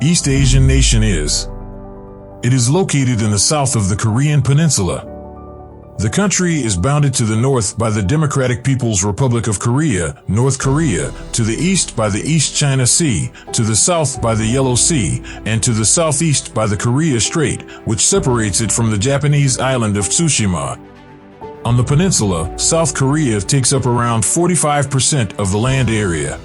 East Asian nation is? It is located in the south of the Korean Peninsula. The country is bounded to the north by the Democratic People's Republic of Korea, North Korea, to the east by the East China Sea, to the south by the Yellow Sea, and to the southeast by the Korea Strait, which separates it from the Japanese island of Tsushima. On the peninsula, South Korea takes up around 45% of the land area.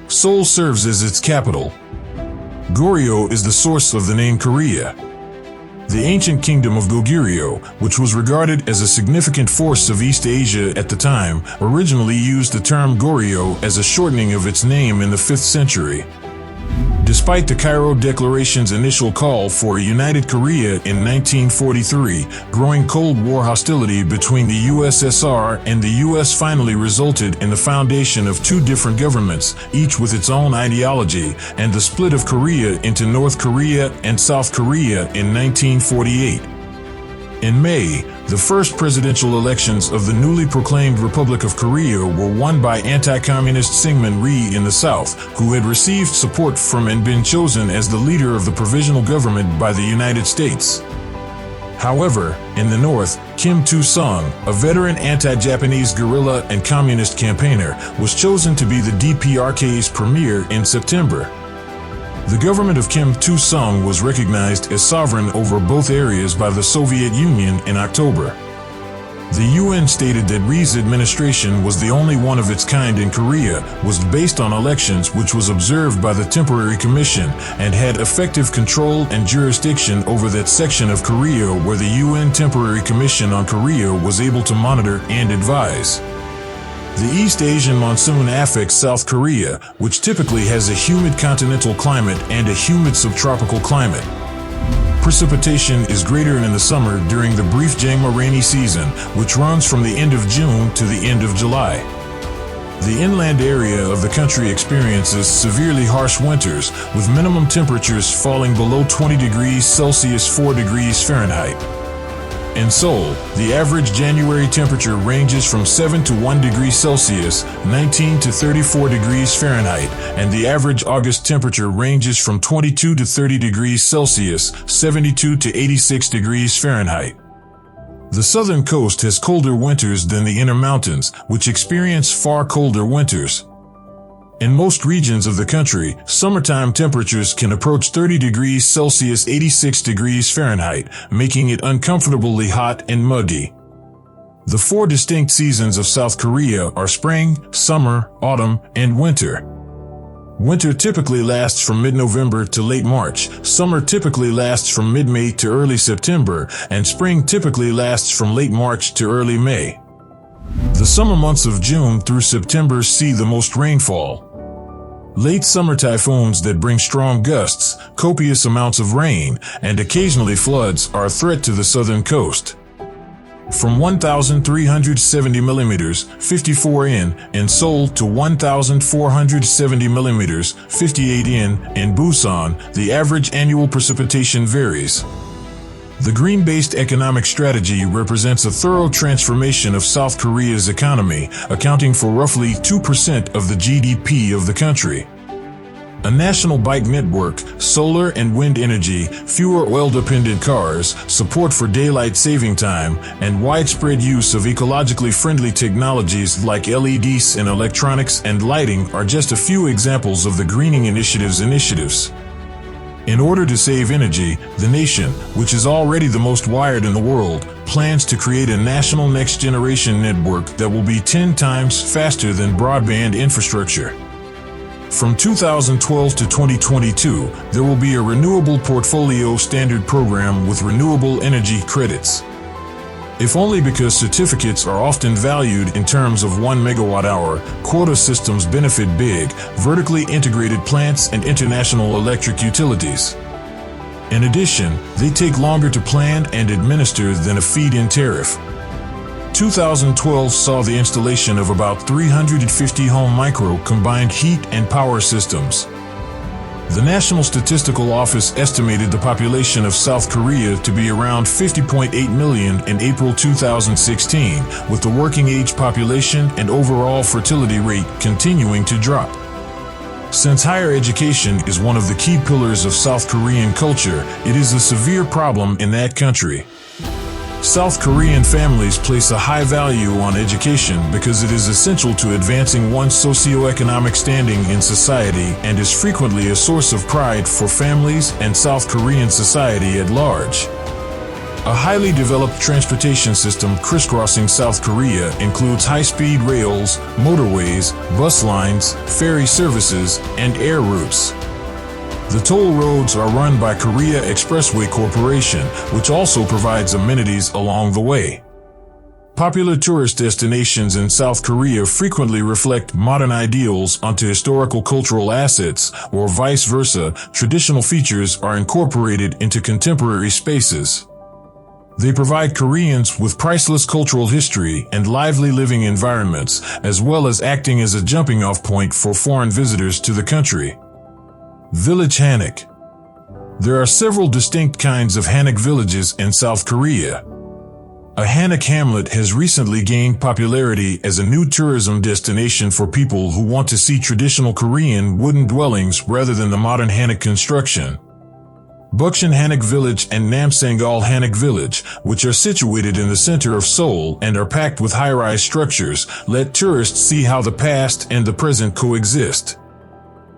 Seoul serves as its capital. Goryeo is the source of the name Korea. The ancient kingdom of Goguryeo, which was regarded as a significant force of East Asia at the time, originally used the term Goryeo as a shortening of its name in the 5th century. Despite the Cairo Declaration's initial call for a united Korea in 1943, growing Cold War hostility between the USSR and the US finally resulted in the foundation of two different governments, each with its own ideology, and the split of Korea into North Korea and South Korea in 1948. In May, the first presidential elections of the newly proclaimed Republic of Korea were won by anti-communist Syngman Rhee in the south, who had received support from and been chosen as the leader of the provisional government by the United States. However, in the north, Kim Tu-sung, a veteran anti-Japanese guerrilla and communist campaigner, was chosen to be the DPRK's premier in September. The government of Kim Tu-sung was recognized as sovereign over both areas by the Soviet Union in October. The UN stated that Rhee's administration was the only one of its kind in Korea, was based on elections which was observed by the Temporary Commission, and had effective control and jurisdiction over that section of Korea where the UN Temporary Commission on Korea was able to monitor and advise. The East Asian monsoon affects South Korea, which typically has a humid continental climate and a humid subtropical climate. Precipitation is greater in the summer during the brief Jangma rainy season, which runs from the end of June to the end of July. The inland area of the country experiences severely harsh winters, with minimum temperatures falling below 20 degrees Celsius 4 degrees Fahrenheit. In Seoul, the average January temperature ranges from 7 to 1 degree Celsius, 19 to 34 degrees Fahrenheit, and the average August temperature ranges from 22 to 30 degrees Celsius, 72 to 86 degrees Fahrenheit. The southern coast has colder winters than the inner mountains, which experience far colder winters. In most regions of the country, summertime temperatures can approach 30 degrees Celsius 86 degrees Fahrenheit, making it uncomfortably hot and muggy. The four distinct seasons of South Korea are spring, summer, autumn, and winter. Winter typically lasts from mid-November to late March, summer typically lasts from mid-May to early September, and spring typically lasts from late March to early May. The summer months of June through September see the most rainfall. Late summer typhoons that bring strong gusts, copious amounts of rain, and occasionally floods are a threat to the southern coast. From 1,370 millimeters, 54 in Seoul to 1,470 millimeters, 58 in Busan, the average annual precipitation varies. The green-based economic strategy represents a thorough transformation of South Korea's economy, accounting for roughly 2% of the GDP of the country. A national bike network, solar and wind energy, fewer oil-dependent cars, support for daylight saving time, and widespread use of ecologically friendly technologies like LEDs in electronics and lighting are just a few examples of the greening initiatives. In order to save energy, the nation, which is already the most wired in the world, plans to create a national next-generation network that will be 10 times faster than broadband infrastructure. From 2012 to 2022, there will be a renewable portfolio standard program with renewable energy credits. If only because certificates are often valued in terms of 1 megawatt-hour, quota systems benefit big, vertically integrated plants and international electric utilities. In addition, they take longer to plan and administer than a feed-in tariff. 2012 saw the installation of about 350 home micro combined heat and power systems. The National Statistical Office estimated the population of South Korea to be around 50.8 million in April 2016, with the working age population and overall fertility rate continuing to drop. Since higher education is one of the key pillars of South Korean culture, it is a severe problem in that country. South Korean families place a high value on education because it is essential to advancing one's socioeconomic standing in society and is frequently a source of pride for families and South Korean society at large. A highly developed transportation system crisscrossing South Korea includes high-speed rails, motorways, bus lines, ferry services, and air routes. The toll roads are run by Korea Expressway Corporation, which also provides amenities along the way. Popular tourist destinations in South Korea frequently reflect modern ideals onto historical cultural assets, or vice versa. Traditional features are incorporated into contemporary spaces. They provide Koreans with priceless cultural history and lively living environments, as well as acting as a jumping-off point for foreign visitors to the country. Village Hanok. There are several distinct kinds of Hanok villages in South Korea. A Hanok hamlet has recently gained popularity as a new tourism destination for people who want to see traditional Korean wooden dwellings rather than the modern Hanok construction. Bukshin Hanok Village and Namsangal Hanok Village, which are situated in the center of Seoul and are packed with high-rise structures, let tourists see how the past and the present coexist.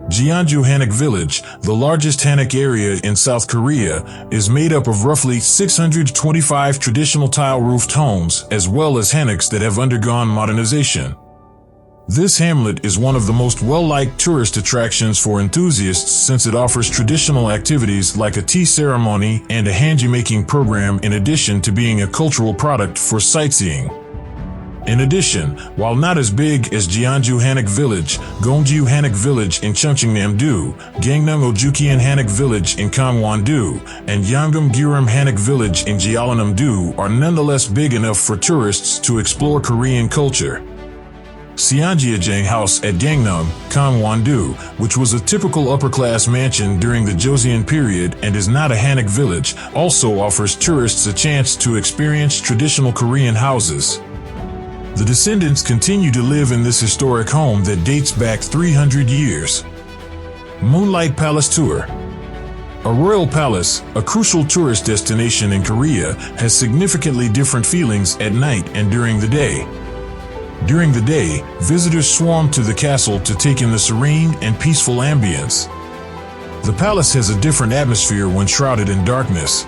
Jeonju Hanok Village, the largest Hanok area in South Korea, is made up of roughly 625 traditional tile-roofed homes as well as Hanoks that have undergone modernization. This hamlet is one of the most well-liked tourist attractions for enthusiasts since it offers traditional activities like a tea ceremony and a hanji-making program in addition to being a cultural product for sightseeing. In addition, while not as big as Jeonju Hanok Village, Gwanghwamun Hanok Village in Cheongcheongnam-do, Gangnam-ojukian Hanok Village in Gwanghwamun-do, and Yeonggam-gyeoram Hanok Village in Jeollanam-do are nonetheless big enough for tourists to explore Korean culture. Seonjeojang House at Gangnam, Gwanghwamun-do, which was a typical upper-class mansion during the Joseon period and is not a Hanok village, also offers tourists a chance to experience traditional Korean houses. The descendants continue to live in this historic home that dates back 300 years. Moonlight Palace Tour. A royal palace, a crucial tourist destination in Korea, has significantly different feelings at night and during the day. During the day, visitors swarm to the castle to take in the serene and peaceful ambience. The palace has a different atmosphere when shrouded in darkness.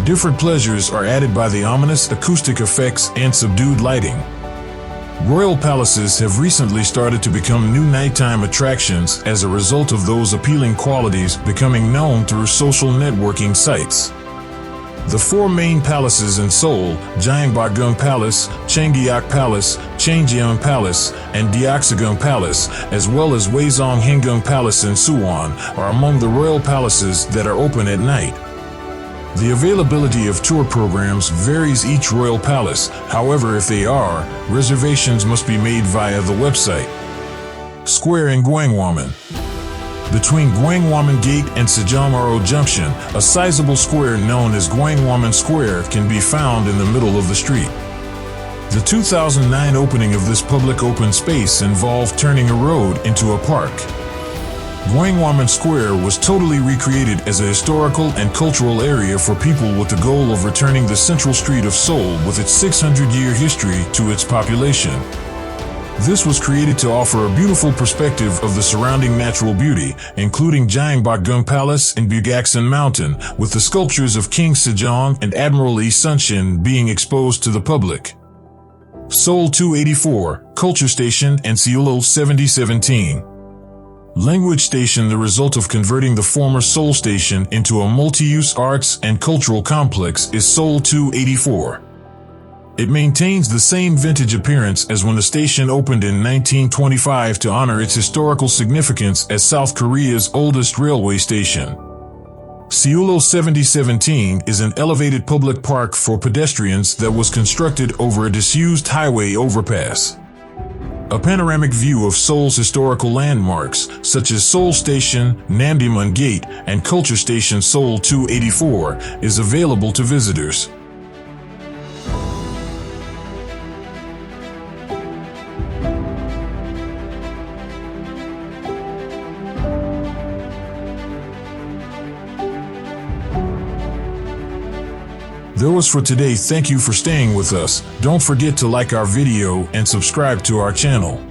Different pleasures are added by the ominous acoustic effects and subdued lighting. Royal palaces have recently started to become new nighttime attractions as a result of those appealing qualities becoming known through social networking sites. The four main palaces in Seoul, Gyeongbokgung Palace, Cheonggyeok Palace, Cheongjeon Palace, and Deoksugung Palace, as well as Hwaesong-haegung Palace in Suwon, are among the royal palaces that are open at night. The availability of tour programs varies each royal palace. However, if they are, reservations must be made via the website. Square in Gwanghwamun. Between Gwanghwamun Gate and Sejongmaro Junction, a sizable square known as Gwanghwamun Square can be found in the middle of the street. The 2009 opening of this public open space involved turning a road into a park. Gwanghwamun Square was totally recreated as a historical and cultural area for people with the goal of returning the central street of Seoul with its 600-year history to its population. This was created to offer a beautiful perspective of the surrounding natural beauty, including Gyeongbokgung Palace and Bugaksan Mountain, with the sculptures of King Sejong and Admiral Lee Sunshin being exposed to the public. Seoul 284, Culture Station, and Seoul 7017. Language Station, the result of converting the former Seoul Station into a multi-use arts and cultural complex, is Seoul 284. It maintains the same vintage appearance as when the station opened in 1925 to honor its historical significance as South Korea's oldest railway station. Seoul 7017 is an elevated public park for pedestrians that was constructed over a disused highway overpass. A panoramic view of Seoul's historical landmarks, such as Seoul Station, Namdaemun Gate, and Culture Station Seoul 284, is available to visitors. That was for today. Thank you for staying with us. Don't forget to like our video and subscribe to our channel.